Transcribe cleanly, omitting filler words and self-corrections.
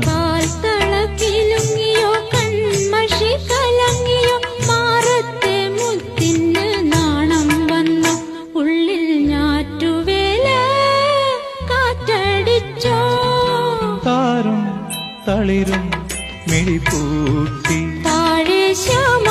കാൽത്തളക്കിലുങ്ങിയോ കൺമഷി കലങ്ങിയോ മാറത്തെ മുത്തിന് നാണം വന്നു ഉള്ളിൽ ഞാറ്റുവേല കാറ്റടിച്ചോ താരും തളിരും മിഴിപ്പൂട്ടി താഴെ ശ്യാമ